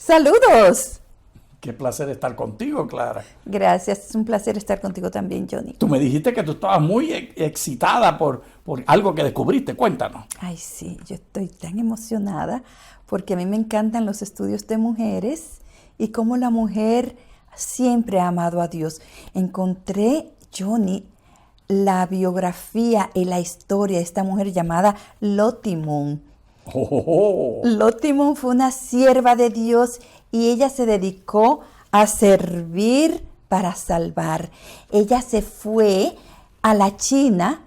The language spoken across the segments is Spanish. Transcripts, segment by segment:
Saludos. Qué placer estar contigo, Clara. Gracias, es un placer estar contigo también, Johnny. Tú me dijiste que tú estabas muy excitada por algo que descubriste. Cuéntanos. Ay, sí, yo estoy tan emocionada porque a mí me encantan los estudios de mujeres y cómo la mujer siempre ha amado a Dios. Encontré, Johnny, la biografía y la historia de esta mujer llamada Lottie Moon. Lottie Moon fue una sierva de Dios y ella se dedicó a servir para salvar. Ella se fue a la China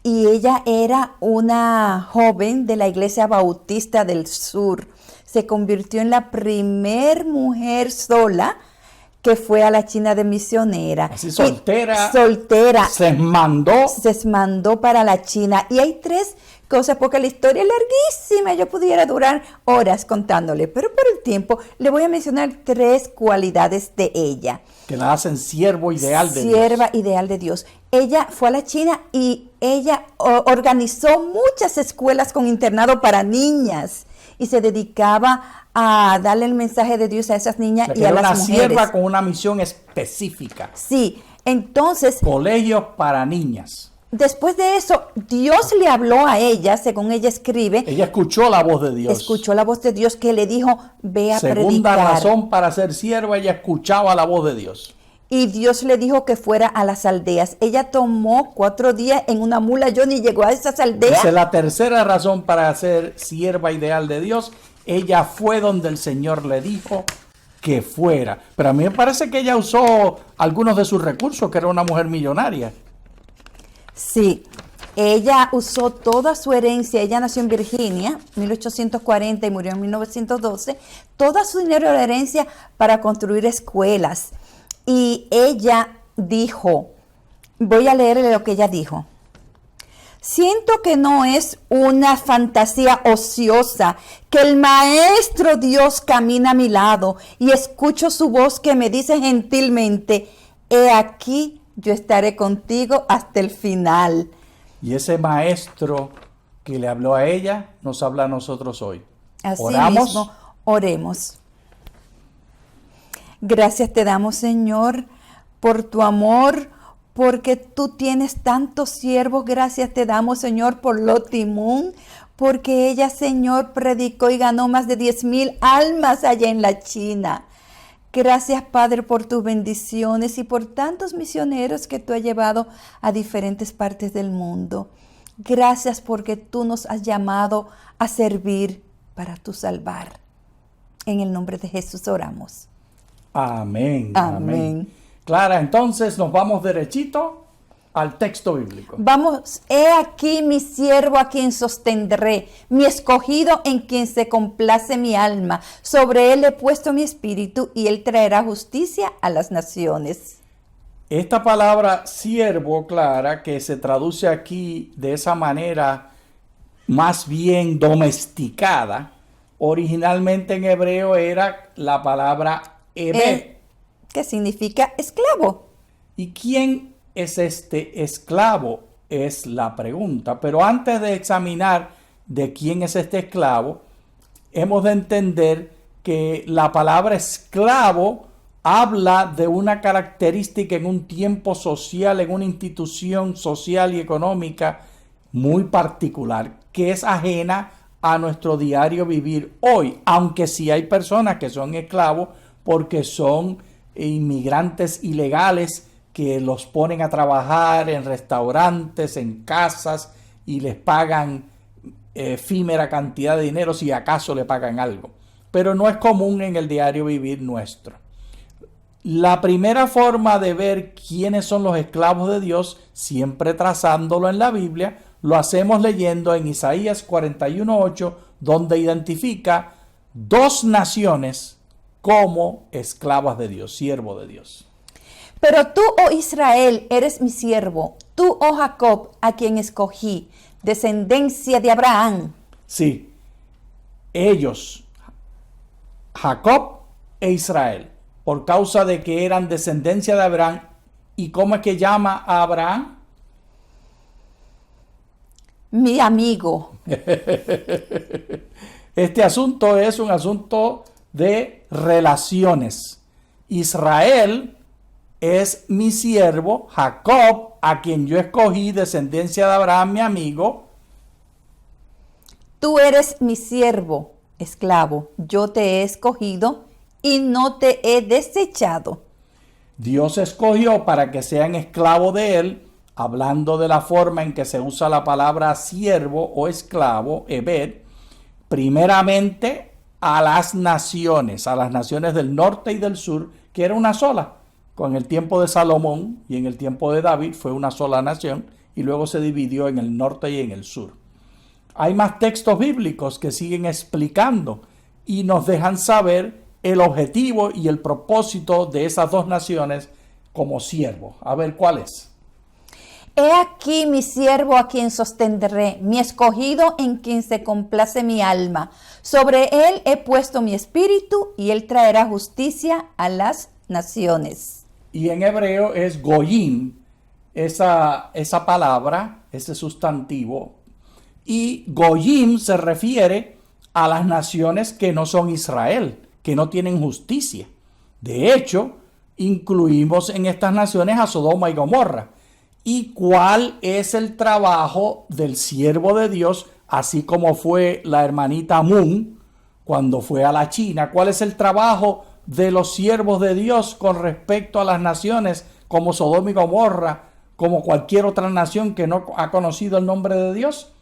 y ella era una joven de la Iglesia Bautista del Sur. Se convirtió en la primer mujer sola que fue a la China de misionera. Así soltera. Soltera. Se mandó para la China. Y hay 3 cosas, porque la historia es larguísima. Yo pudiera durar horas contándole, pero por el tiempo le voy a mencionar 3 cualidades de ella. Que la hacen siervo ideal de Dios. Sierva ideal de Dios. Ella fue a la China y ella organizó muchas escuelas con internado para niñas y se dedicaba a darle el mensaje de Dios a esas niñas y a las mujeres. Una sierva con una misión específica. Sí, entonces... Colegios para niñas. Después de eso, Dios le habló a ella, según ella escribe. Ella escuchó la voz de Dios. Escuchó la voz de Dios que le dijo, ve a predicar. Segunda razón para ser sierva, ella escuchaba la voz de Dios. Y Dios le dijo que fuera a las aldeas. Ella tomó 4 días en una mula, Johnny, llegó a esas aldeas. Esa es la tercera razón para ser sierva ideal de Dios. Ella fue donde el Señor le dijo que fuera. Pero a mí me parece que ella usó algunos de sus recursos, que era una mujer millonaria. Sí, ella usó toda su herencia. Ella nació en Virginia, 1840, y murió en 1912. Toda su dinero de herencia para construir escuelas. Y ella dijo, voy a leerle lo que ella dijo. Siento que no es una fantasía ociosa, que el Maestro Dios camina a mi lado y escucho su voz que me dice gentilmente, he aquí, yo estaré contigo hasta el final. Y ese Maestro que le habló a ella, nos habla a nosotros hoy. Así ¿Oramos? mismo, oremos. Gracias te damos, Señor, por tu amor, porque tú tienes tantos siervos. Gracias te damos, Señor, por Lottie Moon, porque ella, Señor, predicó y ganó más de 10,000 almas allá en la China. Gracias, Padre, por tus bendiciones y por tantos misioneros que tú has llevado a diferentes partes del mundo. Gracias porque tú nos has llamado a servir para tu salvar. En el nombre de Jesús oramos. Amén. Amén. Clara, entonces nos vamos derechito al texto bíblico. Vamos, he aquí mi siervo a quien sostendré, mi escogido en quien se complace mi alma. Sobre él he puesto mi espíritu y él traerá justicia a las naciones. Esta palabra siervo, Clara, que se traduce aquí de esa manera más bien domesticada, originalmente en hebreo era la palabra ebed. ¿Qué significa esclavo? ¿Y quién es este esclavo? Es la pregunta. Pero antes de examinar de quién es este esclavo, hemos de entender que la palabra esclavo habla de una característica en un tiempo social, en una institución social y económica muy particular, que es ajena a nuestro diario vivir hoy, aunque sí hay personas que son esclavos porque son inmigrantes ilegales que los ponen a trabajar en restaurantes, en casas y les pagan efímera cantidad de dinero, si acaso le pagan algo. Pero no es común en el diario vivir nuestro. La primera forma de ver quiénes son los esclavos de Dios, siempre trazándolo en la Biblia, lo hacemos leyendo en Isaías 41:8, donde identifica 2 naciones como esclavas de Dios, siervo de Dios. Pero tú, oh Israel, eres mi siervo, tú, oh Jacob, a quien escogí, descendencia de Abraham. Sí, ellos, Jacob e Israel, por causa de que eran descendencia de Abraham. ¿Y cómo es que llama a Abraham? Mi amigo. Este asunto es un asunto de relaciones. Israel es mi siervo, Jacob, a quien yo escogí, descendencia de Abraham, mi amigo. Tú eres mi siervo, esclavo, yo te he escogido y no te he desechado. Dios escogió para que sean esclavos de él, hablando de la forma en que se usa la palabra siervo o esclavo, Ebed, primeramente a las naciones del norte y del sur, que era una sola. Con el tiempo de Salomón y en el tiempo de David fue una sola nación y luego se dividió en el norte y en el sur. Hay más textos bíblicos que siguen explicando y nos dejan saber el objetivo y el propósito de esas dos naciones como siervos. A ver, ¿cuál es? He aquí mi siervo a quien sostendré, mi escogido en quien se complace mi alma. Sobre él he puesto mi espíritu y él traerá justicia a las naciones. Y en hebreo es goyim, esa palabra, ese sustantivo. Y goyim se refiere a las naciones que no son Israel, que no tienen justicia. De hecho, incluimos en estas naciones a Sodoma y Gomorra. ¿Y cuál es el trabajo del siervo de Dios, así como fue la hermanita Moon cuando fue a la China? ¿Cuál es el trabajo de los siervos de Dios con respecto a las naciones como Sodoma y Gomorra, como cualquier otra nación que no ha conocido el nombre de Dios?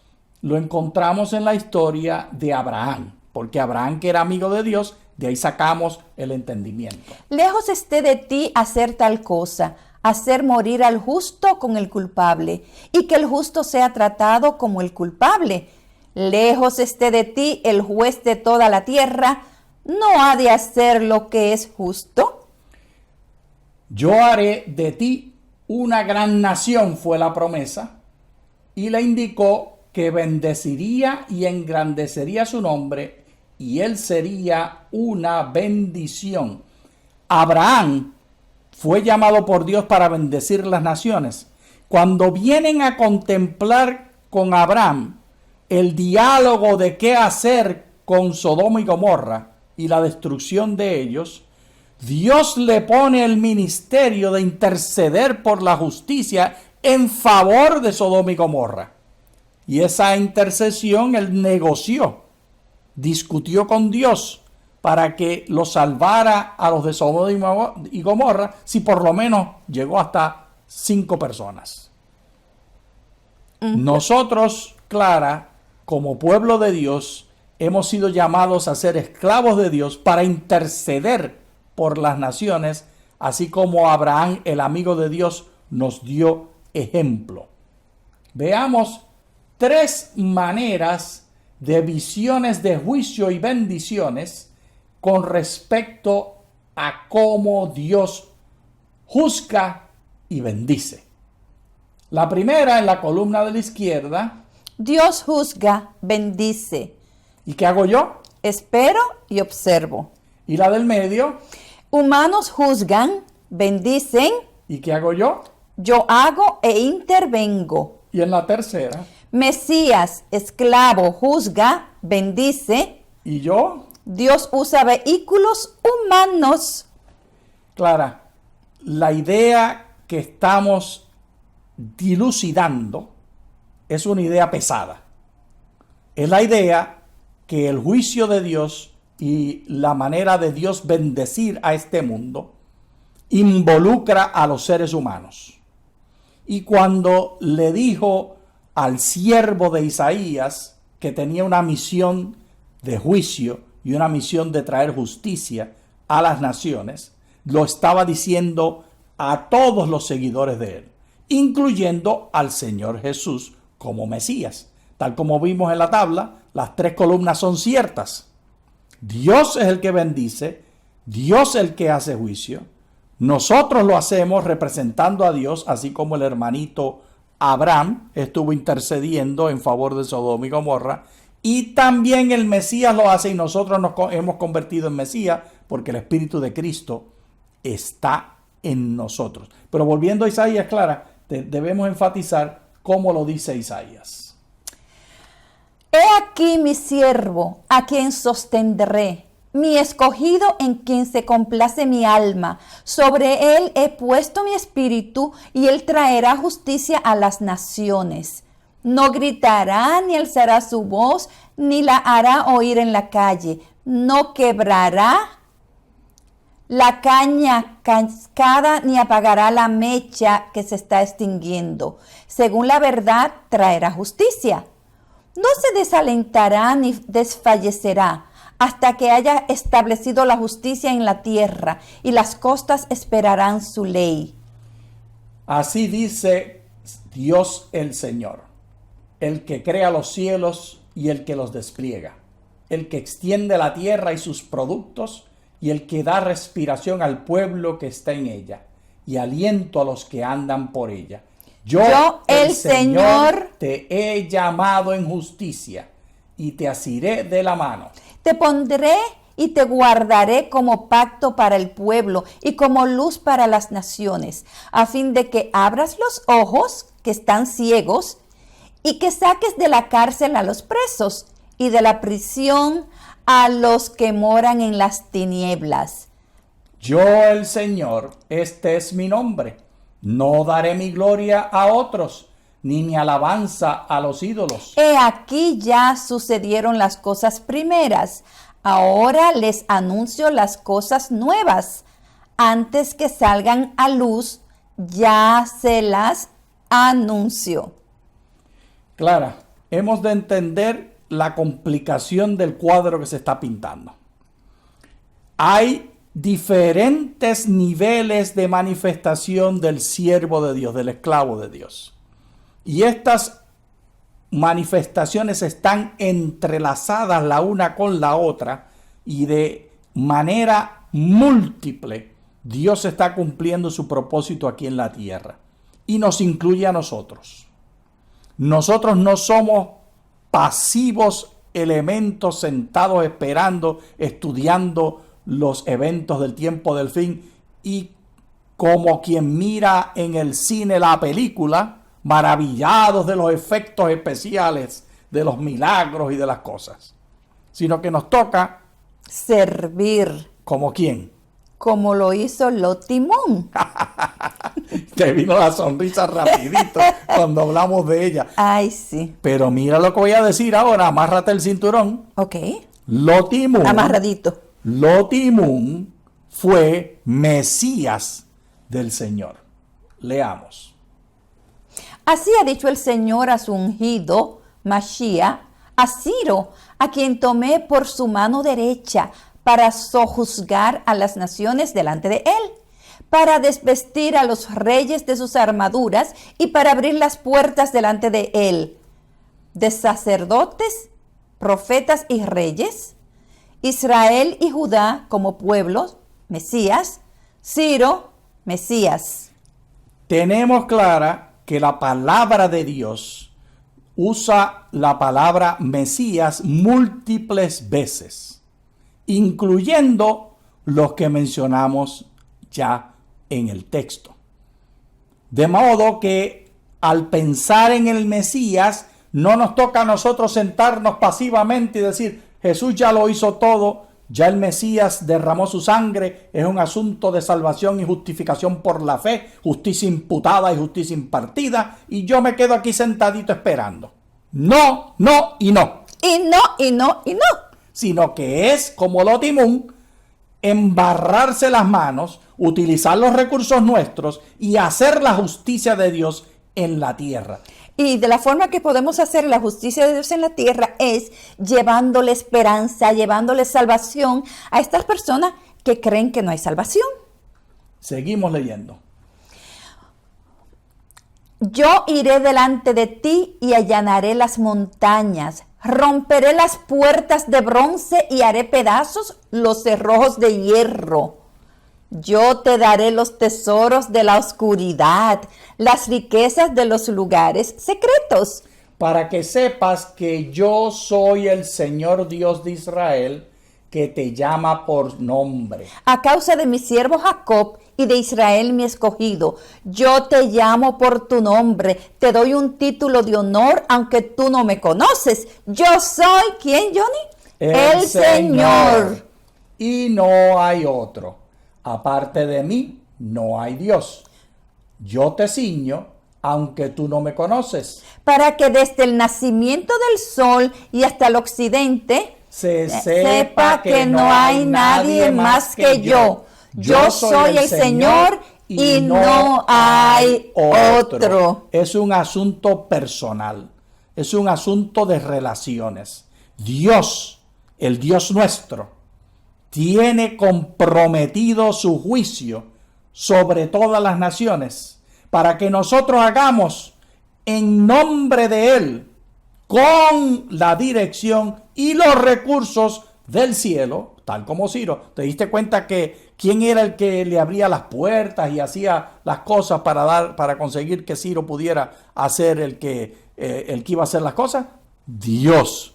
Lo encontramos en la historia de Abraham, porque Abraham, que era amigo de Dios, de ahí sacamos el entendimiento. Lejos esté de ti hacer tal cosa, hacer morir al justo con el culpable, y que el justo sea tratado como el culpable. Lejos esté de ti el juez de toda la tierra, ¿no ha de hacer lo que es justo? Yo haré de ti una gran nación, fue la promesa, y le indicó que bendeciría y engrandecería su nombre, y él sería una bendición. Abraham fue llamado por Dios para bendecir las naciones. Cuando vienen a contemplar con Abraham el diálogo de qué hacer con Sodoma y Gomorra y la destrucción de ellos, Dios le pone el ministerio de interceder por la justicia en favor de Sodoma y Gomorra. Y esa intercesión él negoció, discutió con Dios para que lo salvara a los de Sodoma y Gomorra, si por lo menos llegó hasta 5 personas. Nosotros, Clara, como pueblo de Dios, hemos sido llamados a ser esclavos de Dios para interceder por las naciones, así como Abraham, el amigo de Dios, nos dio ejemplo. Veamos 3 maneras de visiones de juicio y bendiciones con respecto a cómo Dios juzga y bendice. La primera, en la columna de la izquierda. Dios juzga, bendice. ¿Y qué hago yo? Espero y observo. ¿Y la del medio? Humanos juzgan, bendicen. ¿Y qué hago yo? Yo hago e intervengo. ¿Y en la tercera? Mesías, esclavo, juzga, bendice. ¿Y yo? Dios usa vehículos humanos. Clara, la idea que estamos dilucidando es una idea pesada. Es la idea que el juicio de Dios y la manera de Dios bendecir a este mundo involucra a los seres humanos. Y cuando le dijo al siervo de Isaías que tenía una misión de juicio y una misión de traer justicia a las naciones, lo estaba diciendo a todos los seguidores de él, incluyendo al Señor Jesús como Mesías. Tal como vimos en la tabla, las 3 columnas son ciertas. Dios es el que bendice, Dios es el que hace juicio. Nosotros lo hacemos representando a Dios, así como el hermanito Abraham estuvo intercediendo en favor de Sodoma y Gomorra. Y también el Mesías lo hace y nosotros nos hemos convertido en Mesías porque el Espíritu de Cristo está en nosotros. Pero volviendo a Isaías, Clara, debemos enfatizar cómo lo dice Isaías. He aquí mi siervo, a quien sostendré, mi escogido en quien se complace mi alma. Sobre él he puesto mi espíritu y él traerá justicia a las naciones. No gritará ni alzará su voz, ni la hará oír en la calle. No quebrará la caña cascada, ni apagará la mecha que se está extinguiendo. Según la verdad, traerá justicia. No se desalentará ni desfallecerá hasta que haya establecido la justicia en la tierra, y las costas esperarán su ley. Así dice Dios el Señor, el que crea los cielos y el que los despliega, el que extiende la tierra y sus productos, y el que da respiración al pueblo que está en ella, y aliento a los que andan por ella. Yo, el Señor, te he llamado en justicia, y te asiré de la mano. Te pondré y te guardaré como pacto para el pueblo y como luz para las naciones, a fin de que abras los ojos que están ciegos y que saques de la cárcel a los presos y de la prisión a los que moran en las tinieblas. Yo, el Señor, este es mi nombre. No daré mi gloria a otros, ni mi alabanza a los ídolos. He aquí ya sucedieron las cosas primeras. Ahora les anuncio las cosas nuevas. Antes que salgan a luz, ya se las anuncio. Clara, hemos de entender la complicación del cuadro que se está pintando. Hay diferentes niveles de manifestación del siervo de Dios, del esclavo de Dios. Y estas manifestaciones están entrelazadas la una con la otra, y de manera múltiple Dios está cumpliendo su propósito aquí en la tierra, y nos incluye a nosotros. Nosotros no somos pasivos elementos sentados esperando, estudiando los eventos del tiempo del fin, y como quien mira en el cine la película, maravillados de los efectos especiales, de los milagros y de las cosas, sino que nos toca servir. ¿Como quién? Como lo hizo Lotimón. Te vino la sonrisa rapidito cuando hablamos de ella. Ay, sí. Pero mira lo que voy a decir ahora, amárrate el cinturón. Ok. Lotimón. Amarradito. Lotimón fue Mesías del Señor. Leamos. Así ha dicho el Señor a su ungido, Mashiach, a Ciro, a quien tomé por su mano derecha para sojuzgar a las naciones delante de él, para desvestir a los reyes de sus armaduras y para abrir las puertas delante de él, de sacerdotes, profetas y reyes, Israel y Judá como pueblos, Mesías, Ciro, Mesías. Tenemos clara que la palabra de Dios usa la palabra Mesías múltiples veces, incluyendo los que mencionamos ya en el texto. De modo que al pensar en el Mesías, no nos toca a nosotros sentarnos pasivamente y decir, Jesús ya lo hizo todo, ya el Mesías derramó su sangre, es un asunto de salvación y justificación por la fe, justicia imputada y justicia impartida, y yo me quedo aquí sentadito esperando. No, no y no. Y no, y no, y no. Sino que es como Lotimón, embarrarse las manos, utilizar los recursos nuestros y hacer la justicia de Dios en la tierra. Y de la forma que podemos hacer la justicia de Dios en la tierra es llevándole esperanza, llevándole salvación a estas personas que creen que no hay salvación. Seguimos leyendo. Yo iré delante de ti y allanaré las montañas, romperé las puertas de bronce y haré pedazos los cerrojos de hierro. Yo te daré los tesoros de la oscuridad, las riquezas de los lugares secretos. Para que sepas que yo soy el Señor Dios de Israel, que te llama por nombre. A causa de mi siervo Jacob y de Israel mi escogido, yo te llamo por tu nombre, te doy un título de honor, aunque tú no me conoces. Yo soy, ¿quién, Johnny? El Señor. y no hay otro. Aparte de mí, no hay Dios. Yo te ciño, aunque tú no me conoces. Para que desde el nacimiento del sol y hasta el occidente Se sepa que no hay nadie más que yo. Yo soy el Señor y no hay otro. Es un asunto personal. Es un asunto de relaciones. Dios, el Dios nuestro, tiene comprometido su juicio sobre todas las naciones para que nosotros hagamos en nombre de Él, con la dirección y los recursos del cielo, tal como Ciro. ¿Te diste cuenta que quién era el que le abría las puertas y hacía las cosas para conseguir que Ciro pudiera hacer el que iba a hacer las cosas? Dios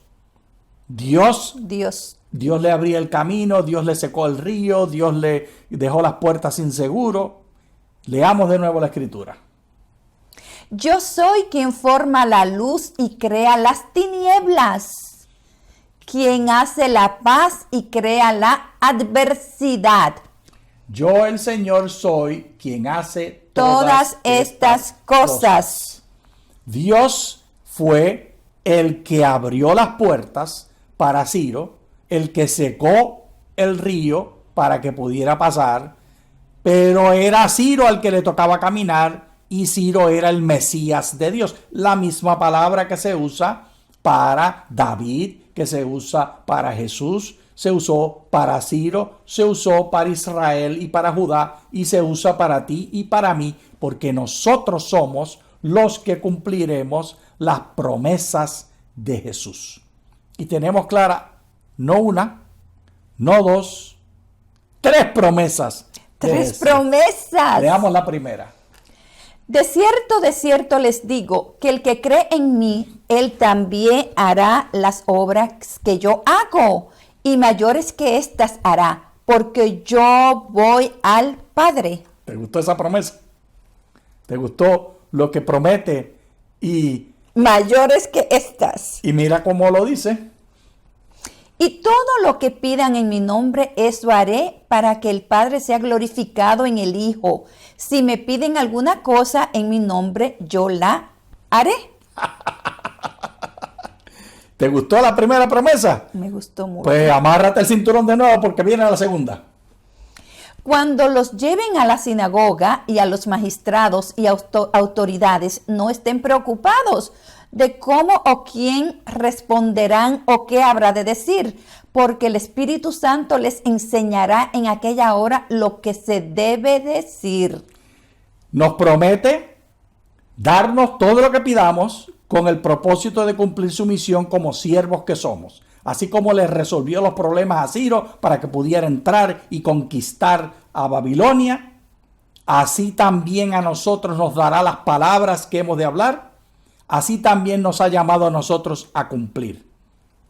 le abría el camino, Dios le secó el río, Dios le dejó las puertas sin seguro. Leamos de nuevo la escritura. Yo soy quien forma la luz y crea las tinieblas, quien hace la paz y crea la adversidad. Yo, el Señor, soy quien hace todas estas cosas. Dios fue el que abrió las puertas para Ciro, el que secó el río para que pudiera pasar, pero era Ciro al que le tocaba caminar y Ciro era el Mesías de Dios. La misma palabra que se usa para David, que se usa para Jesús, se usó para Ciro, se usó para Israel y para Judá, y se usa para ti y para mí, porque nosotros somos los que cumpliremos las promesas de Jesús. Y tenemos clara, no una, no dos, tres promesas. Tres promesas. Leamos la primera. De cierto les digo, que el que cree en mí, él también hará las obras que yo hago, y mayores que estas hará, porque yo voy al Padre. ¿Te gustó esa promesa? ¿Te gustó lo que promete? Y mayores que estas. Y mira cómo lo dice. Y todo lo que pidan en mi nombre, eso haré para que el Padre sea glorificado en el Hijo. Si me piden alguna cosa en mi nombre, yo la haré. ¿Te gustó la primera promesa? Me gustó mucho. Pues amárrate el cinturón de nuevo porque viene la segunda. Cuando los lleven a la sinagoga y a los magistrados y autoridades, no estén preocupados de cómo o quién responderán o qué habrá de decir, porque el Espíritu Santo les enseñará en aquella hora lo que se debe decir. Nos promete darnos todo lo que pidamos con el propósito de cumplir su misión como siervos que somos. Así como le resolvió los problemas a Ciro para que pudiera entrar y conquistar a Babilonia, así también a nosotros nos dará las palabras que hemos de hablar. Así también nos ha llamado a nosotros a cumplir.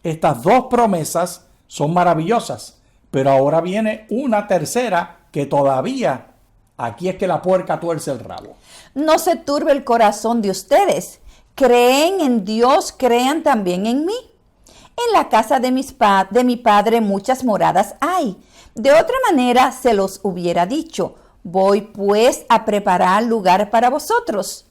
Estas dos promesas son maravillosas, pero ahora viene una tercera que todavía, aquí es que la puerca tuerce el rabo. No se turbe el corazón de ustedes. Creen en Dios, crean también en mí. En la casa de mi padre muchas moradas hay. De otra manera se los hubiera dicho. Voy pues a preparar lugar para vosotros.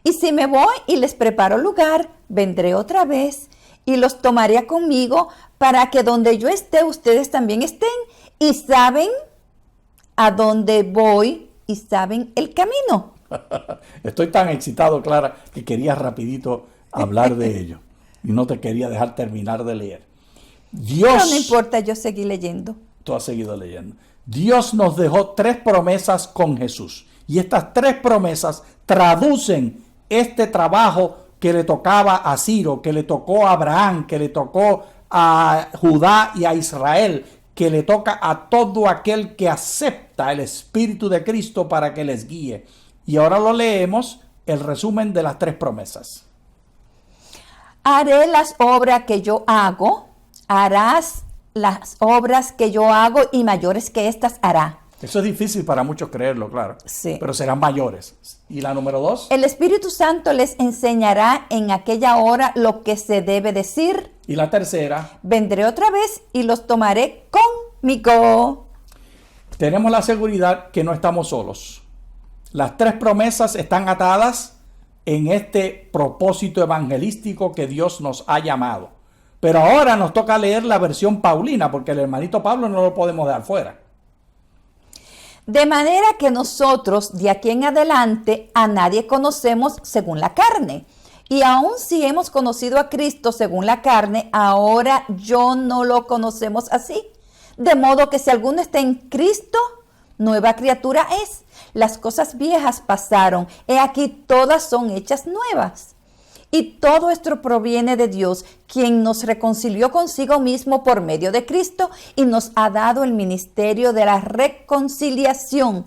Y si me voy y les preparo lugar, vendré otra vez y los tomaré conmigo para que donde yo esté, ustedes también estén. Y saben a dónde voy y saben el camino. Estoy tan excitado, Clara, que quería rapidito hablar de ello. Y no te quería dejar terminar de leer. Dios, pero no importa, yo seguí leyendo. Tú has seguido leyendo. Dios nos dejó tres promesas con Jesús. Y estas tres promesas traducen este trabajo que le tocaba a Ciro, que le tocó a Abraham, que le tocó a Judá y a Israel, que le toca a todo aquel que acepta el Espíritu de Cristo para que les guíe. Y ahora lo leemos, el resumen de las tres promesas. Haré las obras que yo hago, harás las obras que yo hago y mayores que estas hará. Eso es difícil para muchos creerlo, claro. Sí. Pero serán mayores. ¿Y la número 2? El Espíritu Santo les enseñará en aquella hora lo que se debe decir. Y la tercera. Vendré otra vez y los tomaré Tenemos la seguridad que no estamos solos. Las tres promesas están atadas en este propósito evangelístico que Dios nos ha llamado. Pero ahora nos toca leer la versión paulina, porque el hermanito Pablo no lo podemos dejar fuera. De manera que nosotros de aquí en adelante a nadie conocemos según la carne. Y aun si hemos conocido a Cristo según la carne, ahora yo no lo conocemos así. De modo que si alguno está en Cristo, nueva criatura es. Las cosas viejas pasaron, he aquí todas son hechas nuevas. Y todo esto proviene de Dios, quien nos reconcilió consigo mismo por medio de Cristo y nos ha dado el ministerio de la reconciliación.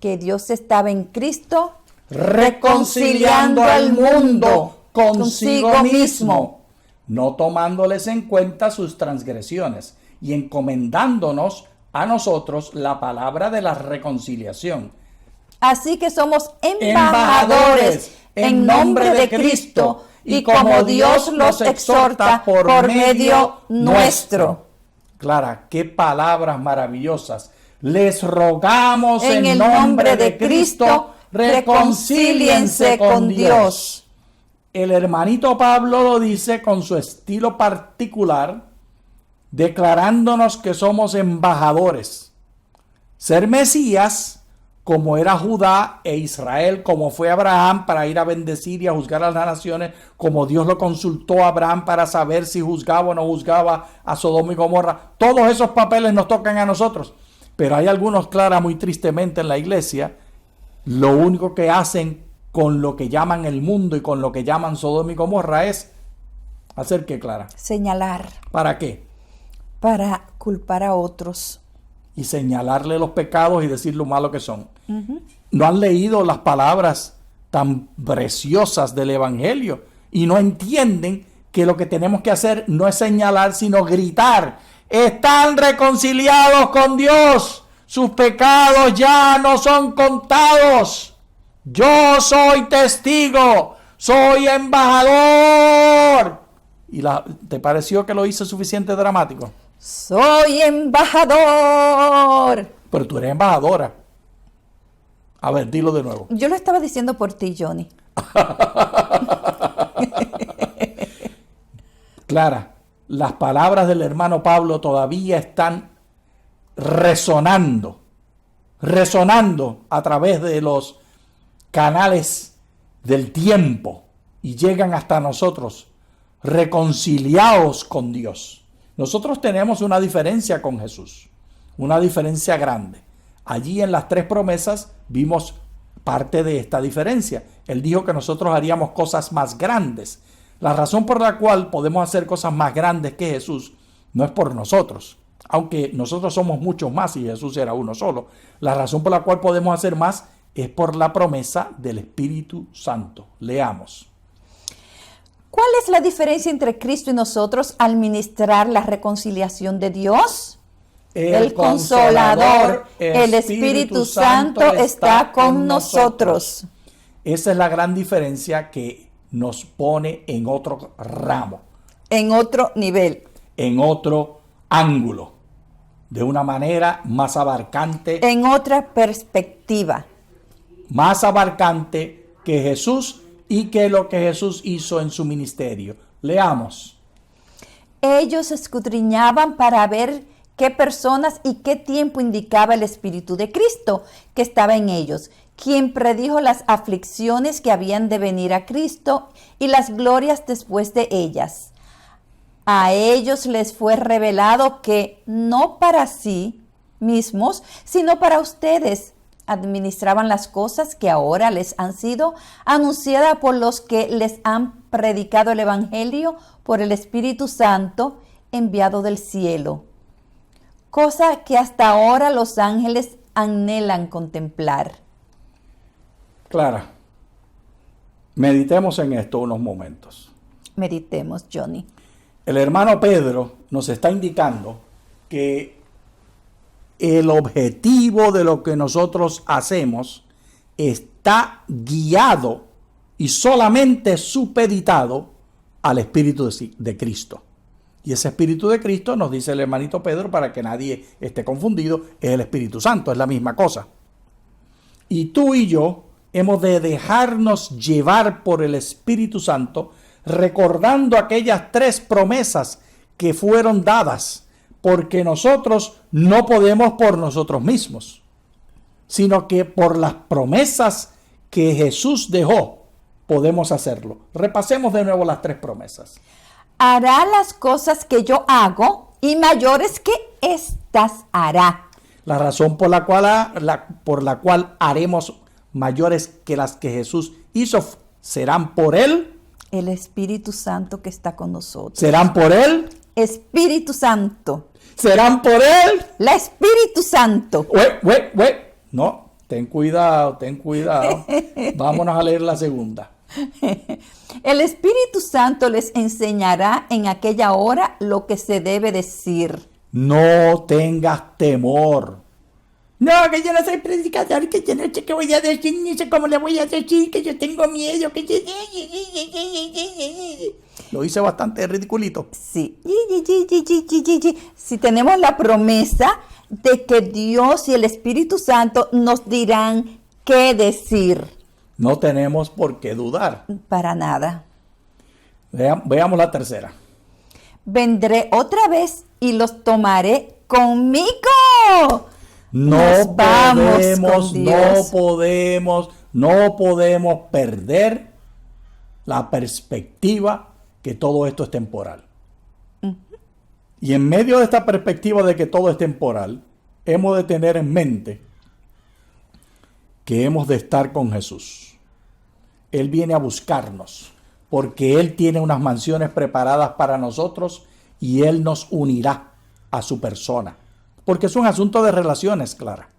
Que Dios estaba en Cristo reconciliando al mundo consigo mismo, no tomándoles en cuenta sus transgresiones y encomendándonos a nosotros la palabra de la reconciliación. Así que somos embajadores en nombre de Cristo y como Dios los exhorta por medio nuestro. Clara, qué palabras maravillosas. Les rogamos en el nombre de Cristo, reconcíliense con Dios. El hermanito Pablo lo dice con su estilo particular, declarándonos que somos embajadores. Ser Mesías, como era Judá e Israel, como fue Abraham para ir a bendecir y a juzgar a las naciones, como Dios lo consultó a Abraham para saber si juzgaba o no juzgaba a Sodoma y Gomorra. Todos esos papeles nos tocan a nosotros. Pero hay algunos, Clara, muy tristemente en la iglesia, lo único que hacen con lo que llaman el mundo y con lo que llaman Sodoma y Gomorra es hacer ¿qué, Clara? Señalar. ¿Para qué? Para culpar a otros. Y señalarle los pecados y decir lo malo que son. No han leído las palabras tan preciosas del Evangelio y no entienden que lo que tenemos que hacer no es señalar, sino gritar. Están reconciliados con Dios. Sus pecados ya no son contados. Yo soy testigo. Soy embajador. ¿Te pareció que lo hice suficiente dramático? Soy embajador. Pero tú eres embajadora. A ver, dilo de nuevo. Yo lo estaba diciendo por ti, Johnny. Clara, las palabras del hermano Pablo todavía están resonando a través de los canales del tiempo y llegan hasta nosotros, reconciliados con Dios. Nosotros tenemos una diferencia con Jesús, una diferencia grande. Allí en las tres promesas vimos parte de esta diferencia. Él dijo que nosotros haríamos cosas más grandes. La razón por la cual podemos hacer cosas más grandes que Jesús no es por nosotros, aunque nosotros somos muchos más y Jesús era uno solo. La razón por la cual podemos hacer más es por la promesa del Espíritu Santo. Leamos. ¿Cuál es la diferencia entre Cristo y nosotros al ministrar la reconciliación de Dios? El Consolador, el Espíritu Santo está con nosotros. Esa es la gran diferencia que nos pone en otro ramo. En otro nivel. En otro ángulo. De una manera más abarcante. En otra perspectiva. Más abarcante que Jesús y que lo que Jesús hizo en su ministerio. Leamos. Ellos escudriñaban para ver qué personas y qué tiempo indicaba el Espíritu de Cristo que estaba en ellos, quien predijo las aflicciones que habían de venir a Cristo y las glorias después de ellas. A ellos les fue revelado que no para sí mismos, sino para ustedes, administraban las cosas que ahora les han sido anunciadas por los que les han predicado el Evangelio por el Espíritu Santo enviado del cielo. Cosa que hasta ahora los ángeles anhelan contemplar. Clara, meditemos en esto unos momentos. Meditemos, Johnny. El hermano Pedro nos está indicando que el objetivo de lo que nosotros hacemos está guiado y solamente supeditado al Espíritu de Cristo. Y ese Espíritu de Cristo, nos dice el hermanito Pedro, para que nadie esté confundido, es el Espíritu Santo, es la misma cosa. Y tú y yo hemos de dejarnos llevar por el Espíritu Santo, recordando aquellas 3 promesas que fueron dadas, porque nosotros no podemos por nosotros mismos, sino que por las promesas que Jesús dejó, podemos hacerlo. Repasemos de nuevo las 3 promesas. Hará las cosas que yo hago y mayores que estas hará. La razón por la cual haremos mayores que las que Jesús hizo serán por Él. El Espíritu Santo que está con nosotros. Serán por Él. Espíritu Santo. Serán por Él. La Espíritu Santo. No, ten cuidado. Vámonos a leer la segunda. El Espíritu Santo les enseñará en aquella hora lo que se debe decir. No tengas temor. No, que yo no soy predicador, que yo no sé qué voy a decir, ni sé cómo le voy a decir, que yo tengo miedo, que yo... Lo hice bastante ridiculito. Sí. Si tenemos la promesa de que Dios y el Espíritu Santo nos dirán qué decir. No tenemos por qué dudar. Para nada. Veamos la tercera. Vendré otra vez y los tomaré conmigo. No podemos perder la perspectiva que todo esto es temporal. Y en medio de esta perspectiva de que todo es temporal, hemos de tener en mente que hemos de estar con Jesús. Él viene a buscarnos porque Él tiene unas mansiones preparadas para nosotros y Él nos unirá a su persona. Porque es un asunto de relaciones, Clara.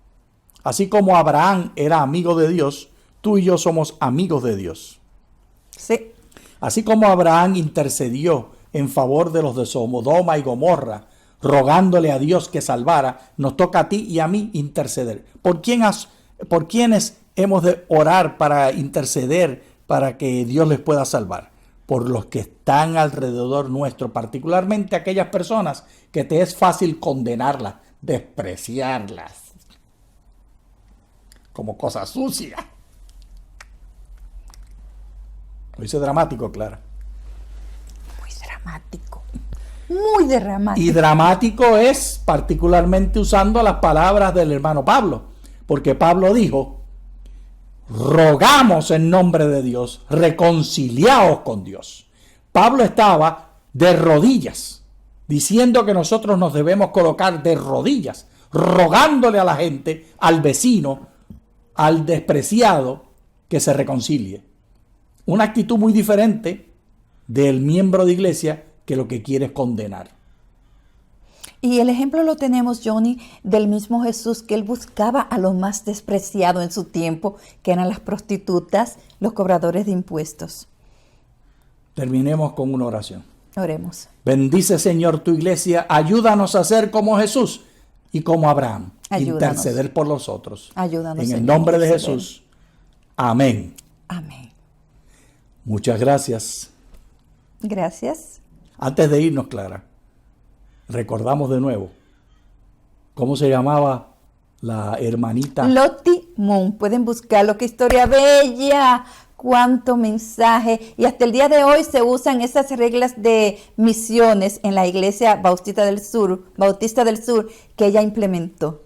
Así como Abraham era amigo de Dios, tú y yo somos amigos de Dios. Sí. Así como Abraham intercedió en favor de los de Sodoma y Gomorra, rogándole a Dios que salvara, nos toca a ti y a mí interceder. ¿Por quiénes hemos de orar para interceder para que Dios les pueda salvar? Por los que están alrededor nuestro, particularmente aquellas personas que te es fácil condenarlas, despreciarlas como cosas sucias. Lo hice dramático, Clara. Muy dramático. Muy dramático. Y dramático es particularmente usando las palabras del hermano Pablo, porque Pablo dijo: rogamos en nombre de Dios, reconciliaos con Dios. Pablo estaba de rodillas, diciendo que nosotros nos debemos colocar de rodillas, rogándole a la gente, al vecino, al despreciado, que se reconcilie. Una actitud muy diferente del miembro de iglesia que lo que quiere es condenar. Y el ejemplo lo tenemos, Johnny, del mismo Jesús, que él buscaba a los más despreciados en su tiempo, que eran las prostitutas, los cobradores de impuestos. Terminemos con una oración. Oremos. Bendice, Señor, tu iglesia. Ayúdanos a ser como Jesús y como Abraham. Ayúdanos. Interceder por los otros. Ayúdanos, en el Señor, nombre de interceder. Jesús. Amén. Amén. Muchas gracias. Gracias. Antes de irnos, Clara, recordamos de nuevo cómo se llamaba la hermanita. Lottie Moon. Pueden buscarlo. ¡Qué historia bella! ¡Cuánto mensaje! Y hasta el día de hoy se usan esas reglas de misiones en la iglesia Bautista del Sur que ella implementó.